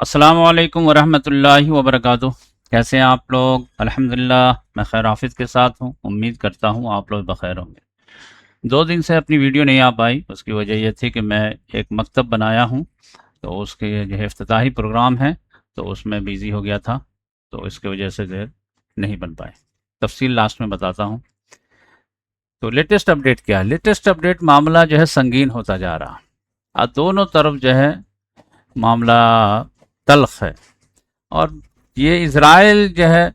अस्सलामु अलैकुम वरहमतुल्लाहि वबरकातुह। कैसे हैं आप लोग? अल्हम्दुलिल्लाह मैं खैर हाफिज़ के साथ हूँ। उम्मीद करता हूँ आप लोग बखैर होंगे। 2 दिन से अपनी वीडियो नहीं आ पाई, उसकी वजह यह थी कि मैं एक मकतब बनाया हूँ, तो उसके जो है इफ्तिताही प्रोग्राम है, तो उसमें बिज़ी हो गया था, तो इसकी वजह से जो है नहीं बन पाए। तफसील लास्ट में बताता हूँ। तो लेटेस्ट अपडेट क्या है? लेटेस्ट अपडेट, मामला जो है संगीन होता जा रहा, दोनों तरफ जो है मामला तल्ख है। और ये इज़राइल जो है,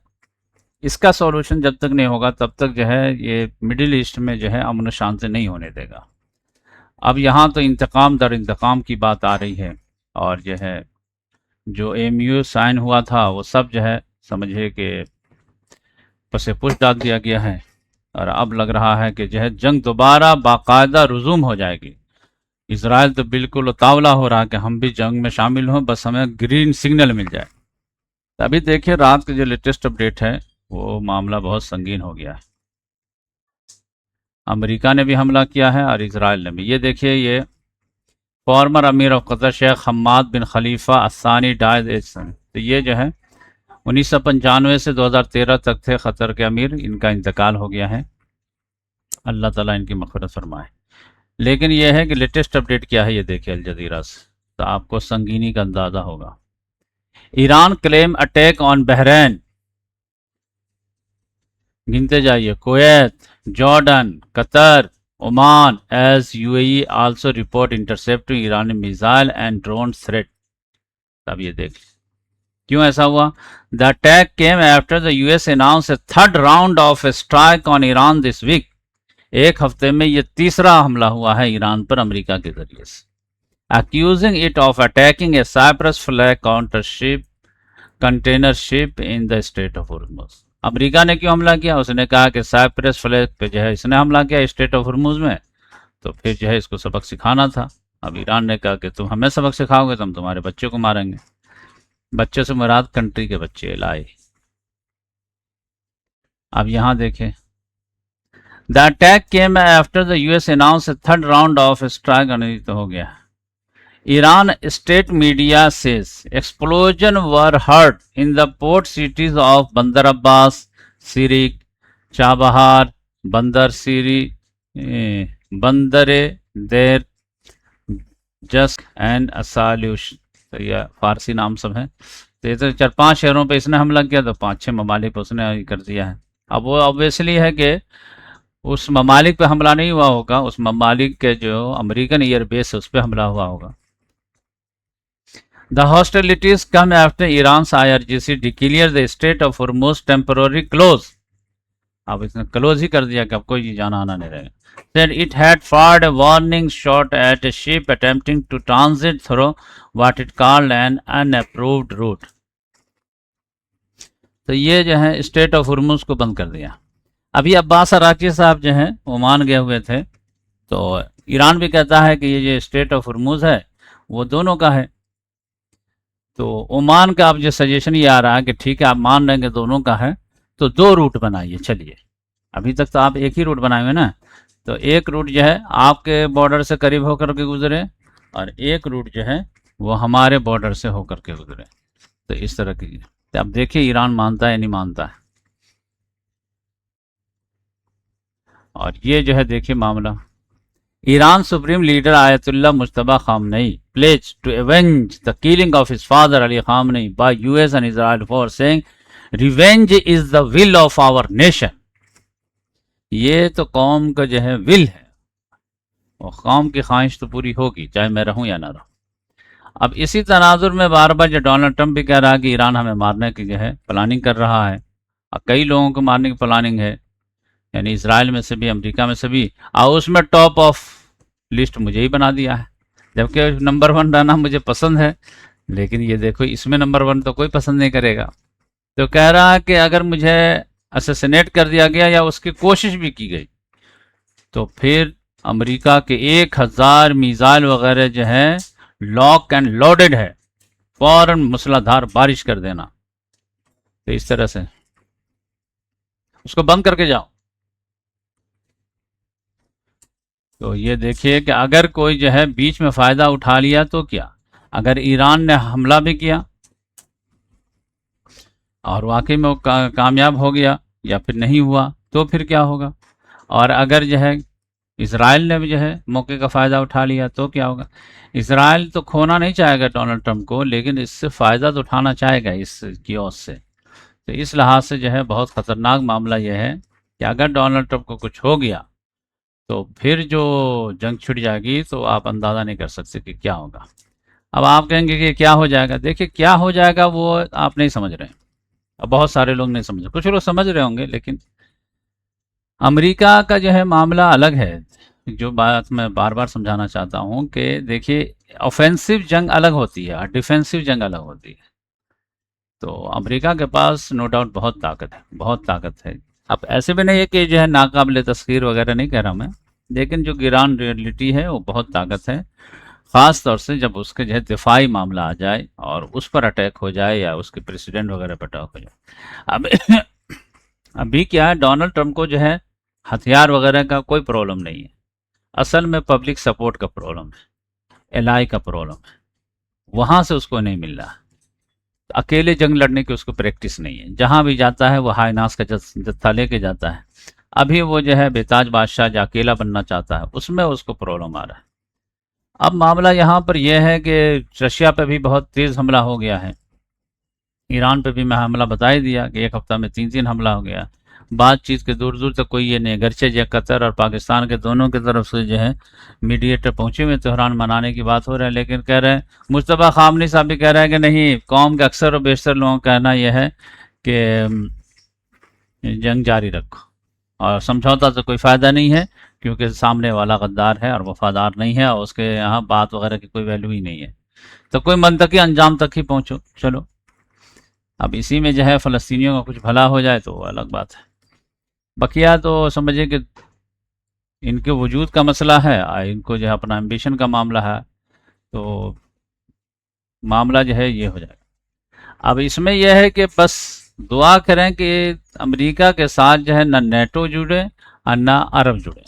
इसका सॉल्यूशन जब तक नहीं होगा तब तक जो है ये मिडिल ईस्ट में जो है अमन शांति नहीं होने देगा। अब यहाँ तो इंतकाम दर इंतकाम की बात आ रही है, और जो है जो एमयू साइन हुआ था वो सब जो है समझिए कि पसे पुश डाल दिया गया है। और अब लग रहा है कि जो है जंग दोबारा बाकायदा रुजूम हो जाएगी। इसराइल तो बिल्कुल उतावला हो रहा है कि हम भी जंग में शामिल हों, बस हमें ग्रीन सिग्नल मिल जाए। अभी देखिए रात के जो लेटेस्ट अपडेट है वो मामला बहुत संगीन हो गया है। अमेरिका ने भी हमला किया है और इसराइल ने भी। ये देखिए, ये former emir of Qatar Sheikh Hamad bin Khalifa अस्सानी डाइड एज सन। तो ये जो है 1995 से 2013 तक थे कतर के अमीर, इनका इंतकाल हो गया है। अल्लाह ताला इनकी मग़फ़िरत फरमाए। लेकिन यह है कि लेटेस्ट अपडेट क्या है, ये देखिए अल जज़ीरा से, तो आपको संगीनी का अंदाज़ा होगा। Iran claim attack on Bahrain, गिनते जाइए, Kuwait, Jordan, Qatar, Oman, as UAE also report intercepting ईरानी मिसाइल एंड ड्रोन थ्रेट। अब ये देख क्यों ऐसा हुआ। The attack came after the US announce a third round of a strike on Iran this week. एक हफ्ते में ये तीसरा हमला हुआ है ईरान पर अमेरिका के जरिए से, accusing it of attacking a Cyprus flag countership container ship in the state of Hormuz. America ने क्यों हमला किया? उसने कहा कि साइप्रस फ्लैग पे जो है इसने हमला किया स्टेट ऑफ हॉर्मुज में, तो फिर जो है इसको सबक सिखाना था। अब ईरान ने कहा कि तुम हमें सबक सिखाओगे तो हम तुम्हारे बच्चों को मारेंगे। बच्चों से मुराद कंट्री के बच्चे लाए। अब यहाँ देखें, the attack came after the US announce third round of strike. तो हो गया। Iran state media says explosions were heard in the port cities of Bandar Abbas, Sirik, Chabahar, Bandar Siri, Bandare Deir, Jask and Asaluyeh. तो यह फारसी नाम सब है। तो ये तो 4-5 शहरों पे इसने हमला किया, तो 5-6 ममालिक पे उसने कर दिया है। अब वो ऑब्वियसली है कि उस ममालिक पे हमला नहीं हुआ होगा, उस ममालिक के जो अमेरिकन एयर बेस है उस पर हमला हुआ होगा। The hostilities come after Iran's IRGC declared the Strait of Hormuz temporarily closed. अब इसने क्लोज ही कर दिया कि अब कोई जाना आना नहीं रहेगा। Said it had fired a warning shot at a ship attempting to transit through what it called an unapproved route. तो ये जो है स्टेट ऑफ हुर्मुज को बंद कर दिया। अभी अब्बास अराकी साहब जो हैं ओमान गए हुए थे, तो ईरान भी कहता है कि ये जो स्टेट ऑफ हुर्मुज है वो दोनों का है। तो ओमान का अब जो सजेशन ये आ रहा है कि ठीक है आप मान रहे हैं दोनों का है, तो 2 रूट बनाइए। चलिए, अभी तक तो आप एक ही रूट बनाए हुए ना, तो एक रूट जो है आपके बॉर्डर से करीब होकर के गुजरे और एक रूट जो है वो हमारे बॉर्डर से होकर के गुजरे। तो इस तरह की, तो अब देखिए ईरान मानता है या नहीं मानता है। और ये जो है देखिए मामला, ईरान सुप्रीम लीडर आयतुल्लाह Mojtaba Khamenei pledged to avenge the killing of his father Ali Khamenei by US and Israel for saying revenge is the will of our nation। ये तो कौम का जो है विल है, और कौम की ख्वाहिश तो पूरी होगी चाहे मैं रहूं या ना रहूं। अब इसी तनाजुर में बार बार जो डोनाल्ड ट्रंप भी कह रहा है कि ईरान हमें मारने की जो है प्लानिंग कर रहा है, और कई लोगों को मारने की प्लानिंग है, यानी इसराइल में से भी अमेरिका में से भी, और उसमें टॉप ऑफ लिस्ट मुझे ही बना दिया है, जबकि नंबर 1 रहना मुझे पसंद है। लेकिन ये देखो इसमें नंबर 1 तो कोई पसंद नहीं करेगा। तो कह रहा है कि अगर मुझे असैसिनेट कर दिया गया या उसकी कोशिश भी की गई तो फिर अमेरिका के 1000 मिसाइल वगैरह जो है लॉक एंड लोडेड है, फौरन मूसलाधार बारिश कर देना। तो इस तरह से उसको बंद करके जाओ। तो ये देखिए कि अगर कोई जो है बीच में फ़ायदा उठा लिया तो क्या, अगर ईरान ने हमला भी किया और वाकई में वो कामयाब हो गया या फिर नहीं हुआ तो फिर क्या होगा। और अगर जो है इसराइल ने भी जो है मौके का फ़ायदा उठा लिया तो क्या होगा। इसराइल तो खोना नहीं चाहेगा डोनाल्ड ट्रंप को, लेकिन इससे फ़ायदा तो उठाना चाहेगा इस कियोस से। तो इस लिहाज से जो है बहुत ख़तरनाक मामला यह है कि अगर डोनाल्ड ट्रंप को कुछ हो गया तो फिर जो जंग छिड़ जाएगी तो आप अंदाज़ा नहीं कर सकते कि क्या होगा। अब आप कहेंगे कि क्या हो जाएगा, देखिए क्या हो जाएगा वो आप नहीं समझ रहे हैं। अब बहुत सारे लोग नहीं समझ रहे, कुछ लोग समझ रहे होंगे, लेकिन अमेरिका का जो है मामला अलग है। जो बात मैं बार बार समझाना चाहता हूँ कि देखिए ऑफेंसिव जंग अलग होती है और डिफेंसिव जंग अलग होती है। तो अमेरिका के पास नो डाउट बहुत ताकत है, बहुत ताकत है। अब ऐसे भी नहीं है कि जो है नाकाबिले तस्खीर वगैरह नहीं कह रहा मैं, लेकिन जो गिरान रियलिटी है वो बहुत ताकत है। ख़ास तौर से जब उसके जो है दिफाई मामला आ जाए और उस पर अटैक हो जाए या उसके प्रेसिडेंट वगैरह पर अटैक हो जाए। अब अभी क्या है, डोनाल्ड ट्रंप को जो है हथियार वगैरह का कोई प्रॉब्लम नहीं है। असल में पब्लिक सपोर्ट का प्रॉब्लम है, एलआई का प्रॉब्लम है, वहाँ से उसको नहीं मिल रहा। अकेले जंग लड़ने की उसको प्रैक्टिस नहीं है। जहाँ भी जाता है वो हाई नास का जत्था लेके जाता है। अभी वो जो है बेताज बादशाह जो अकेला बनना चाहता है उसमें उसको प्रॉब्लम आ रहा है। अब मामला यहाँ पर यह है कि रशिया पे भी बहुत तेज़ हमला हो गया है। ईरान पे भी मैं हमला बता ही दिया कि एक हफ्ता में 3 हमला हो गया। बातचीत के दूर दूर तक कोई ये नहीं, अगरचे जो कतर और पाकिस्तान के दोनों की तरफ से जो है मीडिएटर पहुंचे हुए तेहरान मनाने की बात हो रहा है, लेकिन कह रहे हैं मुस्तफ़ा खामनी साहब भी कह रहे हैं कि नहीं, कौम के अक्सर और बेशतर लोगों का कहना यह है कि जंग जारी रखो और समझौता से कोई फ़ायदा नहीं है, क्योंकि सामने वाला गद्दार है और वफादार नहीं है और उसके यहाँ बात वगैरह की कोई वैल्यू ही नहीं है। तो कोई मनतकी अंजाम तक ही पहुँचो, चलो। अब इसी में जो है फ़लस्तीनियों का कुछ भला हो जाए तो वो अलग बात है। बकिया तो समझिए कि इनके वजूद का मसला है, इनको जो है अपना एम्बिशन का मामला है, तो मामला जो है ये हो जाएगा। अब इसमें यह है कि बस दुआ करें कि अमेरिका के साथ जो है ना नेटो जुड़े और ना अरब जुड़े।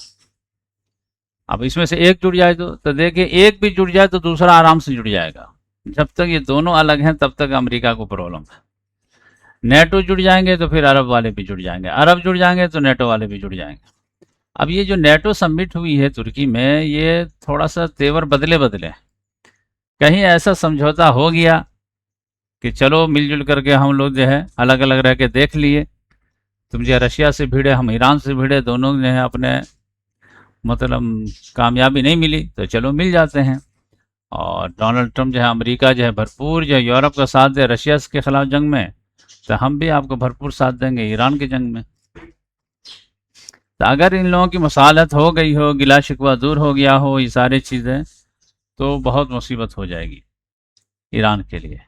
अब इसमें से एक जुड़ जाए तो देखिए, एक भी जुड़ जाए तो दूसरा आराम से जुड़ जाएगा। जब तक ये दोनों अलग हैं तब तक अमेरिका को प्रॉब्लम है। नेटो जुड़ जाएंगे तो फिर अरब वाले भी जुड़ जाएंगे, अरब जुड़ जाएंगे तो नेटो वाले भी जुड़ जाएंगे। अब ये जो नेटो समिट हुई है तुर्की में, ये थोड़ा सा तेवर बदले बदले, कहीं ऐसा समझौता हो गया कि चलो मिलजुल करके हम लोग जो है अलग अलग रह के देख लिए, तुम जो रशिया से भिड़े, हम ईरान से भिड़े, दोनों जो है अपने मतलब कामयाबी नहीं मिली तो चलो मिल जाते हैं। और डोनाल्ड ट्रंप जो है अमेरिका जो है भरपूर जो है यूरोप का साथ दे रशिया के खिलाफ जंग में, तो हम भी आपको भरपूर साथ देंगे ईरान की जंग में। तो अगर इन लोगों की मसालत हो गई हो, गिला शिकवा दूर हो गया हो, ये सारी चीज़ें, तो बहुत मुसीबत हो जाएगी ईरान के लिए।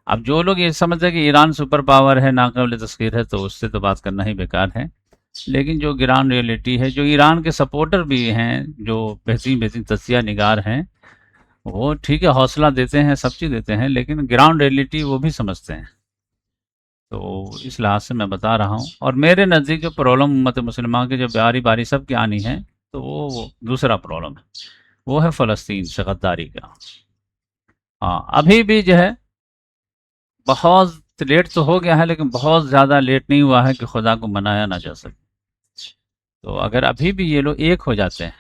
अब जो लोग ये समझते हैं कि ईरान सुपर पावर है, नाकाबिल तस्खीर है, तो उससे तो बात करना ही बेकार है। लेकिन जो गिरान रियलिटी है, जो ईरान के सपोर्टर भी हैं, जो बेहतरीन बेहतरीन तजिया निगार हैं, वो ठीक है हौसला देते हैं, सब चीज़ देते हैं, लेकिन ग्राउंड रियलिटी वो भी समझते हैं। तो इस लिहाज से मैं बता रहा हूँ। और मेरे नज़दीक जो प्रॉब्लम उम्मत मुसलमान की जो बारी बारी सब की आनी है, तो वो दूसरा प्रॉब्लम है, वो है फ़लस्तीन से गद्दारी का। हाँ, अभी भी जो है बहुत लेट तो हो गया है, लेकिन बहुत ज़्यादा लेट नहीं हुआ है कि खुदा को मनाया ना जा सके। तो अगर अभी भी ये लोग एक हो जाते हैं,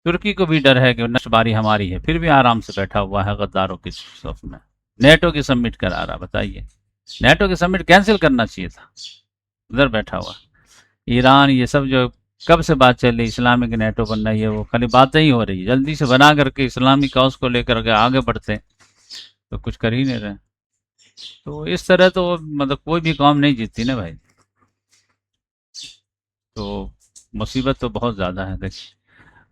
तुर्की को भी डर है कि नेक्स्ट बारी हमारी है, फिर भी आराम से बैठा हुआ है गद्दारों की सफ में, नेटो की सबमिट करा रहा। बताइए, नेटो की सबमिट कैंसिल करना चाहिए था, उधर बैठा हुआ। ईरान ये सब जो कब से बात चल रही इस्लामिक नेटो बनना, ये वो खाली बातें ही हो रही है, जल्दी से बना करके इस्लामी कॉज को लेकर के आगे बढ़ते, तो कुछ कर ही नहीं रहे। तो इस तरह तो मतलब कोई भी कौम नहीं जीतती ना भाई। तो मुसीबत तो बहुत ज़्यादा है। देखिए,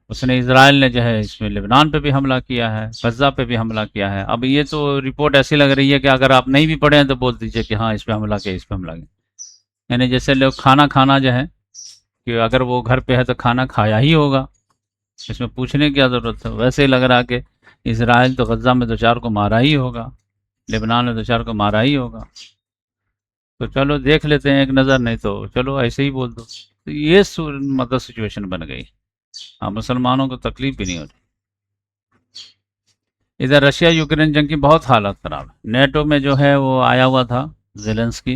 उसने इसराइल ने जो है इसमें लेबनान पे भी हमला किया है, गज़ा पे भी हमला किया है। अब ये तो रिपोर्ट ऐसी लग रही है कि अगर आप नहीं भी पढ़े हैं तो बोल दीजिए कि हाँ इस पे हमला किया, इस पे हमला किया। यानी जैसे लोग खाना खाना जो है कि अगर वो घर पे है तो खाना खाया ही होगा, इसमें पूछने की क्या ज़रूरत है। वैसे ही लग रहा कि इसराइल तो गज़ा में 2-4 को मारा ही होगा, लेबनान में 2-4 को मारा ही होगा। तो चलो देख लेते हैं एक नज़र, नहीं तो चलो ऐसे ही बोल दो। तो ये मतलब सिचुएशन बन गई। हाँ, मुसलमानों को तकलीफ भी नहीं हो रही। इधर रशिया यूक्रेन जंग की बहुत हालत ख़राब है। नेटो में जो है वो आया हुआ था जेलेंस्की,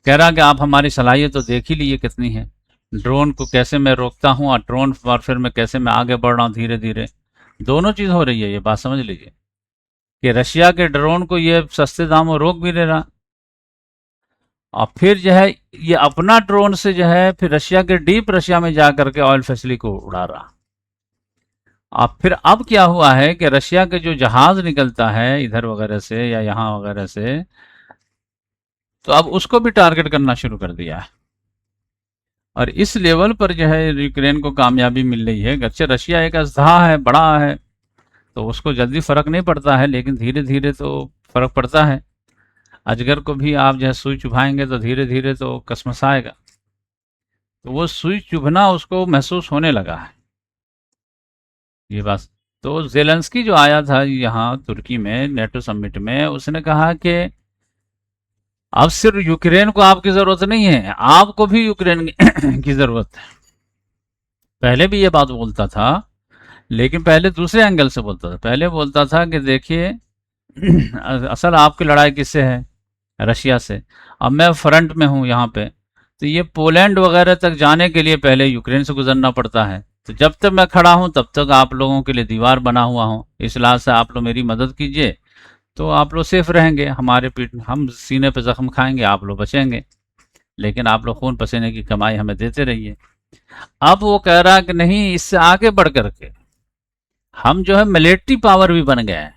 कह रहा कि आप हमारी सलाहियत तो देख ही लिए कितनी है, ड्रोन को कैसे मैं रोकता हूँ और ड्रोन वॉरफेयर में कैसे मैं आगे बढ़ रहा हूँ धीरे धीरे। दोनों चीज़ हो रही है, ये बात समझ लीजिए कि रशिया के ड्रोन को ये सस्ते दामों रोक भी दे रहा, और फिर जो है ये अपना ड्रोन से जो है फिर रशिया के डीप रशिया में जा करके ऑयल फैसिलिटी को उड़ा रहा। अब फिर अब क्या हुआ है कि रशिया के जो जहाज निकलता है इधर वगैरह से या यहाँ वगैरह से, तो अब उसको भी टारगेट करना शुरू कर दिया है। और इस लेवल पर जो है यूक्रेन को कामयाबी मिल रही है। अगरचे रशिया एक अजहा है, बड़ा है, तो उसको जल्दी फर्क नहीं पड़ता है, लेकिन धीरे धीरे तो फर्क पड़ता है। अजगर को भी आप जो है सुई चुभाएंगे तो धीरे धीरे तो कसमसाएगा, तो वो सुई चुभना उसको महसूस होने लगा है ये बात। तो जेलेंस्की जो आया था यहाँ तुर्की में नेटो समिट में, उसने कहा कि अब सिर्फ यूक्रेन को आपकी जरूरत नहीं है, आपको भी यूक्रेन की जरूरत है। पहले भी ये बात बोलता था, लेकिन पहले दूसरे एंगल से बोलता था। पहले बोलता था कि देखिए असल आपकी लड़ाई किससे है, रशिया से। अब मैं फ्रंट में हूँ यहाँ पे, तो ये पोलैंड वगैरह तक जाने के लिए पहले यूक्रेन से गुजरना पड़ता है। तो जब तक मैं खड़ा हूँ तब तक आप लोगों के लिए दीवार बना हुआ हूँ, इस लिहाज से आप लोग मेरी मदद कीजिए तो आप लोग सेफ रहेंगे। हमारे पीठ हम सीने पे जख्म खाएंगे, आप लोग बचेंगे, लेकिन आप लोग खून पसीने की कमाई हमें देते रहिए। अब वो कह रहा कि नहीं, इससे आगे बढ़ करके हम जो है मिलिट्री पावर भी बन गए हैं,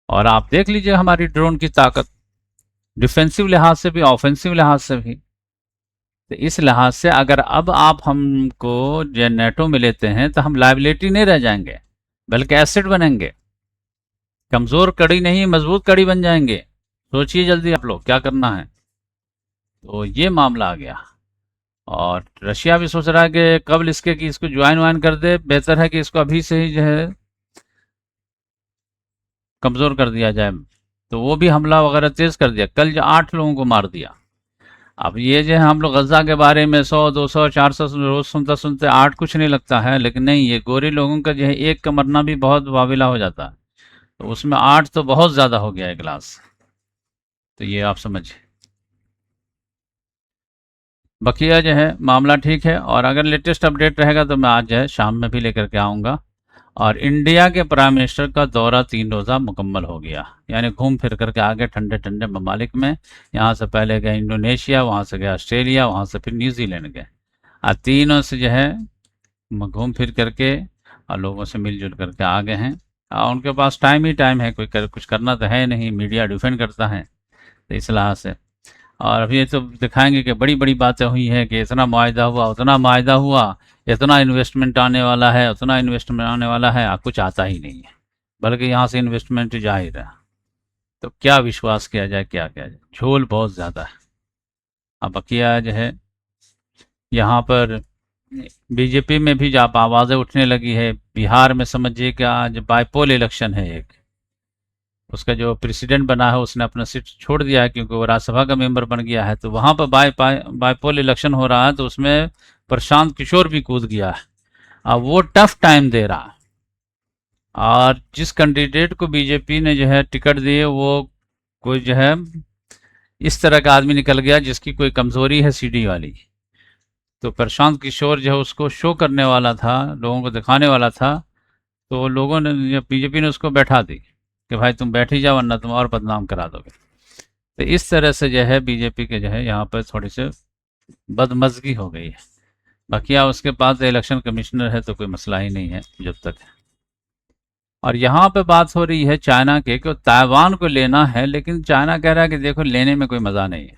और आप देख लीजिए हमारी ड्रोन की ताकत, डिफेंसिव लिहाज से भी ऑफेंसिव लिहाज से भी। तो इस लिहाज से अगर अब आप हमको जो नेटो में लेते हैं तो हम लाइबिलिटी नहीं रह जाएंगे, बल्कि एसेट बनेंगे। कमजोर कड़ी नहीं, मजबूत कड़ी बन जाएंगे। सोचिए जल्दी आप लोग क्या करना है। तो ये मामला आ गया, और रशिया भी सोच रहा है कि कब इसके कि इसको ज्वाइन वाइन कर दे, बेहतर है कि इसको अभी से ही जो है कमज़ोर कर दिया जाए। तो वो भी हमला वगैरह तेज़ कर दिया, कल जो 8 लोगों को मार दिया। अब ये जो है हम लोग गज़ा के बारे में 100 200 400 रोज़ सुनते सुनते 8 कुछ नहीं लगता है, लेकिन नहीं, ये गोरे लोगों का जो है एक का मरना भी बहुत वाविला हो जाता है, तो उसमें 8 तो बहुत ज़्यादा हो गया है गिलास। तो ये आप समझिए। बकिया जो है मामला ठीक है, और अगर लेटेस्ट अपडेट रहेगा तो मैं आज जो है शाम में भी लेकर के आऊँगा। और इंडिया के प्राइम मिनिस्टर का दौरा 3 रोज़ा मुकम्मल हो गया, यानी घूम फिर करके आ गए ठंडे ठंडे ममालिक में। यहाँ से पहले गए इंडोनेशिया, वहाँ से गए ऑस्ट्रेलिया, वहाँ से फिर न्यूजीलैंड गए। और तीनों से जो है घूम फिर करके और लोगों से मिलजुल करके आ गए हैं। और उनके पास टाइम ही टाइम है, कुछ करना तो है नहीं, मीडिया डिफेंड करता है, तो इस लिहाज से। और अभी तो दिखाएंगे कि बड़ी बड़ी बातें हुई हैं कि इतना मुआहदा हुआ, उतना मुआहदा हुआ, इतना इन्वेस्टमेंट आने वाला है, उतना इन्वेस्टमेंट आने वाला है, कुछ आता ही नहीं है, बल्कि यहाँ से इन्वेस्टमेंट जा ही रहा। तो क्या विश्वास किया जाए, क्या किया जाए, झोल बहुत ज़्यादा है। अब बकिया जो है यहाँ पर बीजेपी में भी जब आवाज़ें उठने लगी है, बिहार में समझिए कि आज बाईपोल इलेक्शन है एक, उसका जो प्रेसिडेंट बना है उसने अपना सीट छोड़ दिया है क्योंकि वो राज्यसभा का मेंबर बन गया है। तो वहाँ पर बाईपोल इलेक्शन हो रहा है, तो उसमें प्रशांत किशोर भी कूद गया है। अब वो टफ टाइम दे रहा है, और जिस कैंडिडेट को बीजेपी ने जो है टिकट दी, वो कोई जो है इस तरह का आदमी निकल गया जिसकी कोई कमज़ोरी है सीडी वाली। तो प्रशांत किशोर जो है उसको शो करने वाला था, लोगों को दिखाने वाला था, तो लोगों ने, बीजेपी ने उसको बैठा दी कि भाई तुम बैठ ही जाओ वरना तुम और बदनाम करा दोगे। तो इस तरह से जो है बीजेपी के जो है यहाँ पर थोड़ी सी बदमज़गी हो गई है। बाकी उसके पास इलेक्शन कमिश्नर है तो कोई मसला ही नहीं है जब तक। और यहाँ पे बात हो रही है चाइना के कि ताइवान को लेना है, लेकिन चाइना कह रहा है कि देखो लेने में कोई मज़ा नहीं है,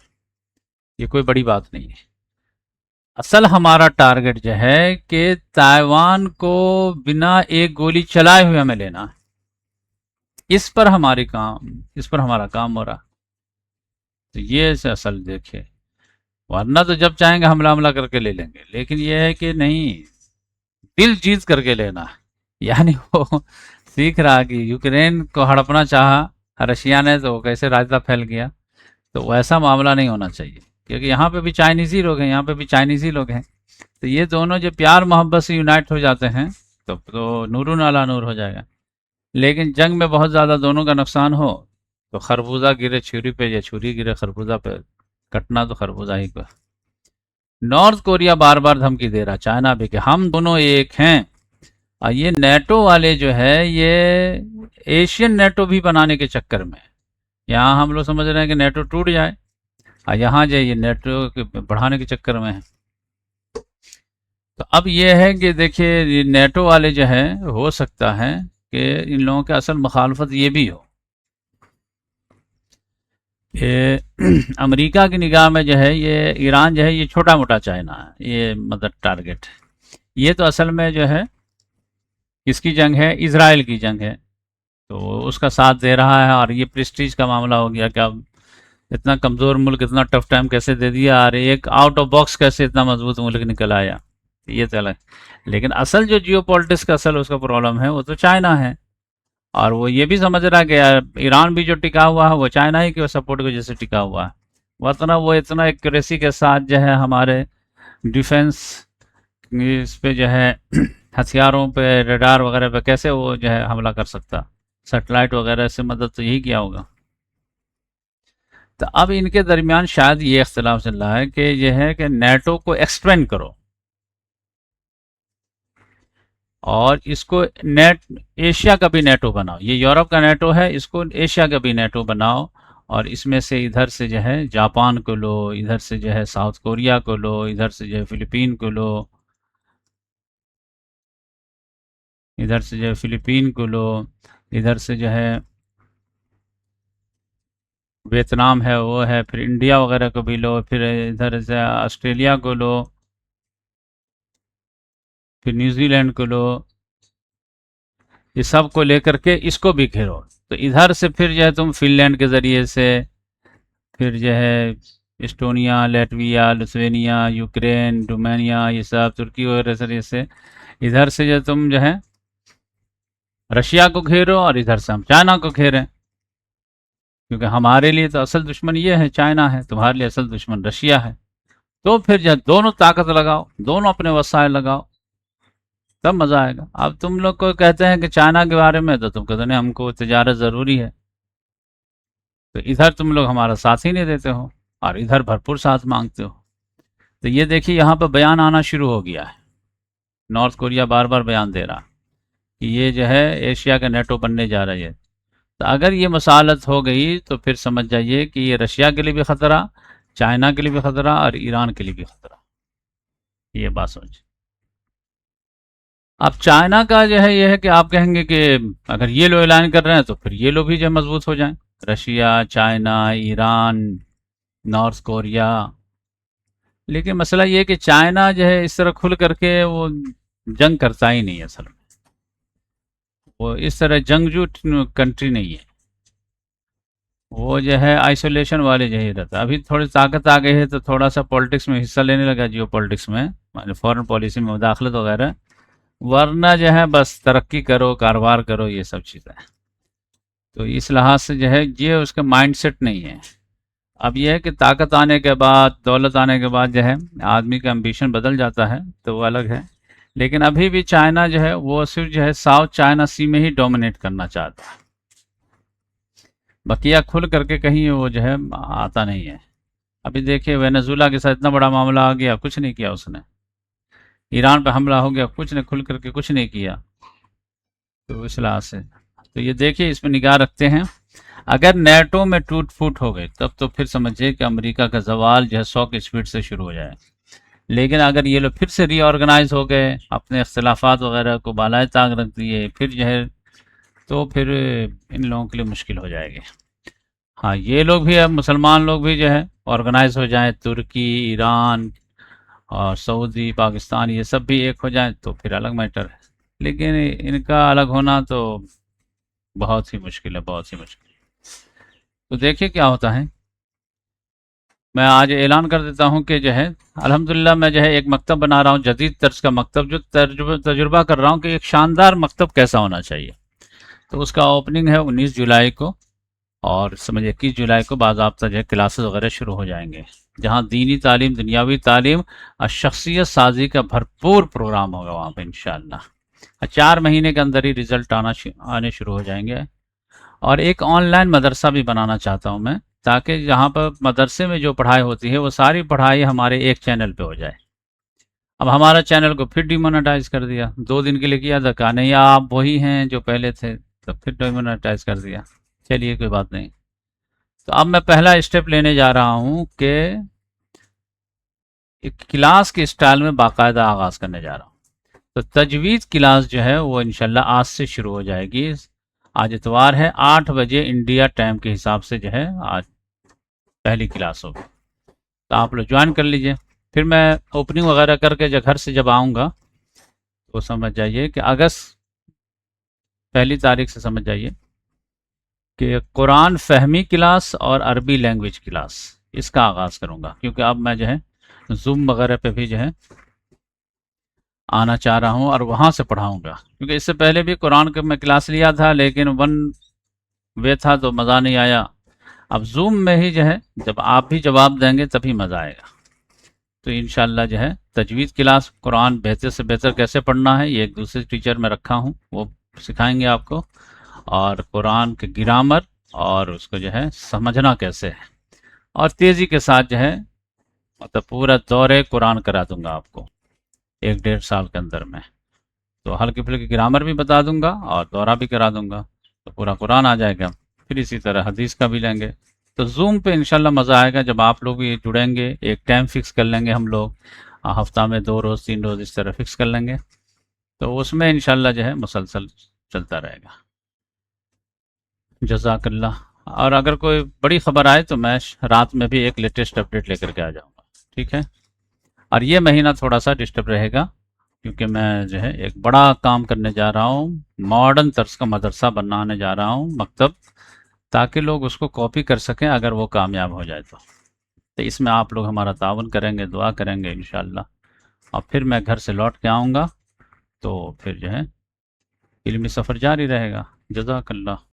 ये कोई बड़ी बात नहीं है। असल हमारा टारगेट जो है कि ताइवान को बिना एक गोली चलाए हुए हमें लेना है, इस पर हमारा काम हो रहा। तो ये असल देखिए, वरना तो जब चाहेंगे हमला करके ले लेंगे, लेकिन ये है कि नहीं, दिल जीत करके लेना है। यानी वो सीख रहा कि यूक्रेन को हड़पना चाहा रशिया ने, तो कैसे रायता फैल गया। तो वैसा मामला नहीं होना चाहिए, क्योंकि यहाँ पे भी चाइनीज़ी लोग हैं, यहाँ पे भी चाइनीज़ी लोग हैं। तो ये दोनों जो प्यार मोहब्बत से यूनाइट हो जाते हैं तो नूरुन अला नूर हो जाएगा। लेकिन जंग में बहुत ज़्यादा दोनों का नुकसान हो तो खरबूजा गिरे छुरी पे या छुरी गिरे खरबूजा पे, कटना तो खरबूजा ही को। नॉर्थ कोरिया बार बार धमकी दे रहा, चाइना भी, कि हम दोनों एक हैं। और ये नेटो वाले जो है ये एशियन नेटो भी बनाने के चक्कर में, यहाँ हम लोग समझ रहे हैं कि नेटो टूट जाए, और यहाँ जो ये नेटो के बढ़ाने के चक्कर में है। तो अब ये है कि देखिए नेटो वाले जो है, हो सकता है कि इन लोगों के असल मुखालफत ये भी हो कि अमेरिका की निगाह में जो है ये ईरान जो है ये छोटा मोटा चाइना है, ये मतलब टारगेट है। ये तो असल में जो है किसकी जंग है, इजराइल की जंग है, तो उसका साथ दे रहा है। और ये प्रेस्टीज का मामला हो गया कि अब इतना कमज़ोर मुल्क इतना टफ टाइम कैसे दे दिया, और एक आउट ऑफ बॉक्स कैसे इतना मजबूत मुल्क निकल आया, ये तो अलग। लेकिन असल जो जियो पॉलिटिक्स का असल उसका प्रॉब्लम है वो तो चाइना है। और वो ये भी समझ रहा है कि यार ईरान भी जो टिका हुआ है वो चाइना ही के सपोर्ट की वजह से टिका हुआ है। वरना वो इतना एक्यूरेसी के साथ जो है हमारे डिफेंस इस पे जो है हथियारों पे, रडार वगैरह पे कैसे वो जो है हमला कर सकता, सेटेलाइट वगैरह से मदद तो यही किया होगा। तो अब इनके दरमियान शायद ये इख्तिलाफ चल रहा है कि यह है कि नेटो को एक्सपेंड करो और इसको नेट एशिया का भी नेटो बनाओ। ये यूरोप का नेटो है, इसको एशिया का भी नेटो बनाओ। और इसमें से इधर से जो है जापान को लो, इधर से जो है साउथ कोरिया को लो, इधर से जो है फिलीपीन को लो, इधर से जो है फिलीपीन को लो, इधर से जो है वियतनाम है वो है, फिर इंडिया वगैरह को भी लो, फिर इधर से ऑस्ट्रेलिया को लो, फिर न्यूजीलैंड को लो। ये सब को लेकर के इसको भी घेरो। तो इधर से फिर जो है तुम फिनलैंड के ज़रिए से, फिर जो है Estonia, Latvia, Lithuania, Ukraine, Romania, ये सब तुर्की वगैरह ज़रिए से, इधर से जो तुम जो है रशिया को घेरो और इधर से हम चाइना को घेरें। क्योंकि हमारे लिए तो असल दुश्मन ये है, चाइना है, तुम्हारे लिए असल दुश्मन रशिया है। तो फिर जब दोनों ताकत लगाओ, दोनों अपने वसाइल लगाओ, तब मज़ा आएगा। अब तुम लोग को कहते हैं कि चाइना के बारे में, तो तुम कहते नहीं हमको तिजारत ज़रूरी है, तो इधर तुम लोग हमारा साथ ही नहीं देते हो और इधर भरपूर साथ मांगते हो। तो ये देखिए यहाँ पर बयान आना शुरू हो गया है। नॉर्थ कोरिया बार बार बयान दे रहा कि ये जो है एशिया का नेटो बनने जा रही है। तो अगर ये मसालत हो गई तो फिर समझ जाइए कि ये रशिया के लिए भी ख़तरा, चाइना के लिए भी ख़तरा और ईरान के लिए भी ख़तरा। ये बात समझ। अब चाइना का जो है ये है कि आप कहेंगे कि अगर ये लोग ऐलान कर रहे हैं तो फिर ये लोग भी जो है मजबूत हो जाएं, Russia, China, Iran, north Korea. लेकिन मसला ये है कि चाइना जो है इस तरह खुल करके वो जंग करता ही नहीं है। असल में वो इस तरह जंगजू कंट्री नहीं है, वो जो है आइसोलेशन वाले जो ही रहता है। अभी थोड़ी ताकत आ गई है तो थोड़ा सा पॉलिटिक्स में हिस्सा लेने लगा, जियो पॉलिटिक्स में, माने फॉरेन पॉलिसी में मुदाखलत वगैरह। वरना जो है बस तरक्की करो, कारोबार करो, ये सब चीज़ें। तो इस लिहाज से जो है ये उसका माइंडसेट नहीं है। अब यह है कि ताकत आने के बाद, दौलत आने के बाद जो है आदमी का एम्बिशन बदल जाता है, तो वो अलग है। लेकिन अभी भी चाइना जो है वो सिर्फ जो है साउथ चाइना सी में ही डोमिनेट करना चाहता है, बकिया खुल करके कहीं वो जो है आता नहीं है। अभी देखिए वेनेजुला के साथ इतना बड़ा मामला आ गया, कुछ नहीं किया उसने। ईरान पे हमला हो गया, कुछ ने खुल करके कुछ नहीं किया। तो इस लिहाज से तो ये देखिए, इसमें निगाह रखते हैं। अगर नेटो में टूट फूट हो गई तब तो फिर समझिए कि अमेरिका का जवाल जो है 100 की स्पीड से शुरू हो जाए। लेकिन अगर ये लोग फिर से रीऑर्गेनाइज हो गए, अपने इख्तलाफात वगैरह को बालाए ताक रख दिए, फिर जो है तो फिर इन लोगों के लिए मुश्किल हो जाएगी। हाँ, ये लोग भी, अब मुसलमान लोग भी जो है ऑर्गेनाइज हो जाएं, तुर्की, ईरान और सऊदी, पाकिस्तान, ये सब भी एक हो जाएं तो फिर अलग मैटर है। लेकिन इनका अलग होना तो बहुत ही मुश्किल है, बहुत ही मुश्किल। तो देखिए क्या होता है। मैं आज ऐलान कर देता हूँ कि जो है अल्हम्दुलिल्लाह मैं जो है एक मकतब बना रहा हूँ, जदीद तर्ज का मकतब, जो तजुर्बा कर रहा हूँ कि एक शानदार मकतब कैसा होना चाहिए। तो उसका ओपनिंग है 19 जुलाई को, और समझ 21 जुलाई को बाज़ाब्ता जो है क्लासेस वगैरह शुरू हो जाएंगे, जहाँ दीनी तालीम, दुनियावी तालीम और शख्सियत साजी का भरपूर प्रोग्राम होगा वहाँ पे इंशाअल्लाह। 4 महीने के अंदर ही रिज़ल्ट आने शुरू हो जाएंगे। और एक ऑनलाइन मदरसा भी बनाना चाहता हूँ मैं, ताकि जहाँ पर मदरसे में जो पढ़ाई होती है वो सारी पढ़ाई हमारे एक चैनल पे हो जाए। अब हमारा चैनल को फिर डिमोनेटाइज कर दिया, 2 दिन के लिए किया था, कहा नहीं आप वही हैं जो पहले थे, तो फिर डिमोनेटाइज कर दिया। चलिए कोई बात नहीं। तो अब मैं पहला स्टेप लेने जा रहा हूँ कि एक क्लास के स्टाइल में बाकायदा आगाज़ करने जा रहा हूँ। तो तजवीज़ क्लास जो है वो इंशाल्लाह आज से शुरू हो जाएगी। आज इतवार है, 8 बजे इंडिया टाइम के हिसाब से जो है आज पहली क्लास होगी। तो आप लोग ज्वाइन कर लीजिए। फिर मैं ओपनिंग वगैरह करके जब घर से जब आऊँगा तो समझ जाइए कि अगस्त 1 तारीख से समझ जाइए कि कुरान फहमी क्लास और अरबी लैंग्वेज क्लास इसका आगाज़ करूँगा, क्योंकि अब मैं जो है जूम वगैरह पे भी जो है आना चाह रहा हूँ और वहाँ से पढ़ाऊँगा। क्योंकि इससे पहले भी कुरान का मैं क्लास लिया था, लेकिन वन वे था तो मज़ा नहीं आया। अब जूम में ही जो है जब आप भी जवाब देंगे तभी मज़ा आएगा। तो इंशाल्लाह जो है तजवीज़ क्लास, कुरान बेहतर से बेहतर कैसे पढ़ना है ये एक दूसरे टीचर में रखा हूँ, वो सिखाएंगे आपको। और कुरान के ग्रामर और उसको जो है समझना कैसे है, और तेज़ी के साथ जो है मतलब पूरा दौरे कुरान करा दूंगा आपको 1-1.5 साल के अंदर में। तो हल्की फुल्की ग्रामर भी बता दूंगा और दौरा भी करा दूंगा, तो पूरा कुरान आ जाएगा। फिर इसी तरह हदीस का भी लेंगे। तो जूम पे इंशाल्लाह मज़ा आएगा जब आप लोग भी जुड़ेंगे। एक टाइम फिक्स कर लेंगे हम लोग, हफ्ता में 2 रोज़ 3 रोज़ इस तरह फिक्स कर लेंगे। तो उसमें इंशाल्लाह जो है मुसलसल चलता रहेगा। जज़ाकल्लाह। और अगर कोई बड़ी खबर आए तो मैं रात में भी एक लेटेस्ट अपडेट लेकर के आ जाऊँगा, ठीक है। और ये महीना थोड़ा सा डिस्टर्ब रहेगा, क्योंकि मैं जो है एक बड़ा काम करने जा रहा हूँ, मॉडर्न तर्ज का मदरसा बनाने जा रहा हूँ, मकतब, ताकि लोग उसको कॉपी कर सकें अगर वो कामयाब हो जाए तो इसमें आप लोग हमारा तावन करेंगे, दुआ करेंगे इंशाल्लाह। और फिर मैं घर से लौट के आऊँगा तो फिर जो है इल्मी सफ़र जारी रहेगा। जज़ाकल्लाह।